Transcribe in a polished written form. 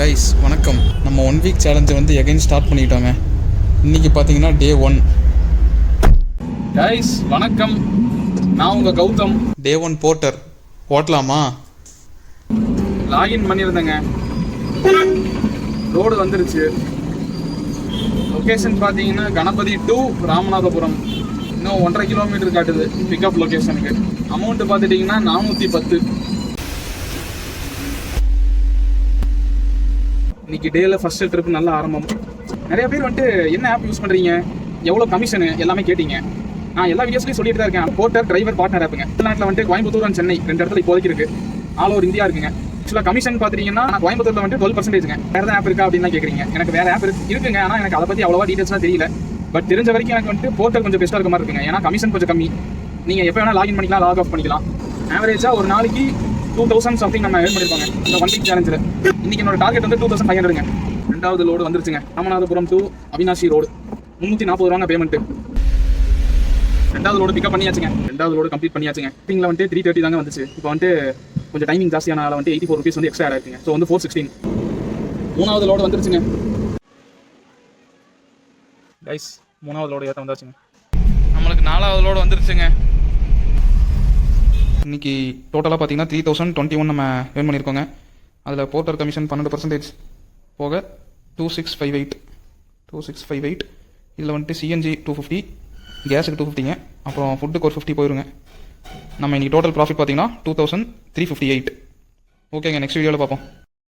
Guys வணக்கம். நம்ம 1 week சேலஞ்சை வந்து எகைன் ஸ்டார்ட் பண்ணிட்டோங்க. இன்றைக்கி பார்த்தீங்கன்னா டே 1. கைஸ் வணக்கம், நான் உங்கள் கௌதம். டே 1 போர்ட்டர் ஓட்டலாமா? லாகின் பண்ணியிருந்தேங்க. ரோடு வந்துருச்சு. லொக்கேஷன் பார்த்தீங்கன்னா கணபதி டு ராமநாதபுரம். இன்னும் 1.5 கிலோமீட்டர் காட்டுது பிக்கப் லொக்கேஷனுக்கு. அமௌண்ட்டு பார்த்துட்டிங்கன்னா 410. இன்னைக்கு டேல ஃபர்ஸ்ட் ட்ரிப் நல்ல ஆரம்பம். நிறைய பேர் வந்துட்டு என்ன ஆப் யூஸ் பண்ணுறீங்க, எவ்வளோ கமிஷனு எல்லாமே கேட்டீங்க. நான் எல்லா வீடியோஸ்லையும் சொல்லிட்டு தான் இருக்கேன். போர்ட்டர் டிரைவர் பார்ட்னர் ஆப்புங்க. தமிழ்நாட்டில் வந்துட்டு கோயம்புத்தூர் அண்ட் சென்னை 2 இடத்துல இப்போதைக்கு இருக்கு. ஆல் ஓவர் இந்தியா இருக்குங்க. ஆக்சுவலாக கமிஷன் பார்த்துட்டீங்கன்னா கோயம்புத்தூரில் வந்துட்டு 12%ங்க. வேறு தான் ஆப் இருக்கா அப்படின்னு கேட்குறீங்க. எனக்கு வேறு ஆப் இருக்குங்க, ஆனால் எனக்கு அதை பற்றி அவ்வளோவா டீட்டெயில்ஸ்லாம் தெரியல. பட் தெரிஞ்ச வரைக்கும் எனக்கு வந்துட்டு போர்ட்டர் கொஞ்சம் பெஸ்ட்டாக இருக்க மாதிரி இருக்குங்க. ஏன்னா கமிஷன் கொஞ்சம் கம்மி. நீங்கள் எப்போ வேணால் லாகின் பண்ணிக்கலாம், லாக் ஆஃப் பண்ணிக்கலாம். ஆவரேஜாக ஒரு நாளைக்கு 2000 சம்திங் நம்ம ஏர்ன் பண்ணியிருப்பாங்க இந்த 1 வீக் சேலஞ்சில். இன்னைக்கு என்னோட டார்கெட் வந்து 2500ங்க. 2வது லோடு வந்துருச்சுங்க. ராமநாதபுரம் டு அவினாசி ரோடு 340 ரூபாங்க பேமெண்ட்டு. 2வது லோடு பிக்கப் பண்ணியாச்சுங்க. 2வது லோடு கம்ப்ளீட் பண்ணியாச்சுங்க. பிங்கில் வந்துட்டு 330 தாங்க வந்துச்சு. இப்போ வந்துட்டு கொஞ்சம் டைமிங் ஜாஸ்தியானால வந்துட்டு 84 rupees வந்து எக்ஸ்ட்ரா ஆட் ஆயிருக்குங்க. ஸோ வந்து 416. 3வது லோடு வந்துருச்சுங்க. கைஸ் 3வது லோடு ஏற்ற வந்தாச்சுங்க. நம்மளுக்கு 4வது லோடு வந்துருச்சுங்க. இன்றைக்கி டோட்டலாக பார்த்தீங்கன்னா 3021 நம்ம ஏர்ன் பண்ணியிருக்கோங்க. அதில் போர்ட்டர் கமிஷன் 12% போக 2658. இதில் வந்துட்டு சிஎன்ஜி 250, கேஸுக்கு 250ங்க. அப்புறம் ஃபுட்டுக்கு ஒரு 50 போயிருங்க. நம்ம இன்றைக்கி டோட்டல் ப்ராஃபிட் பார்த்தீங்கன்னா 2358. ஓகேங்க, நெக்ஸ்ட் வீடியோவில் பார்ப்போம்.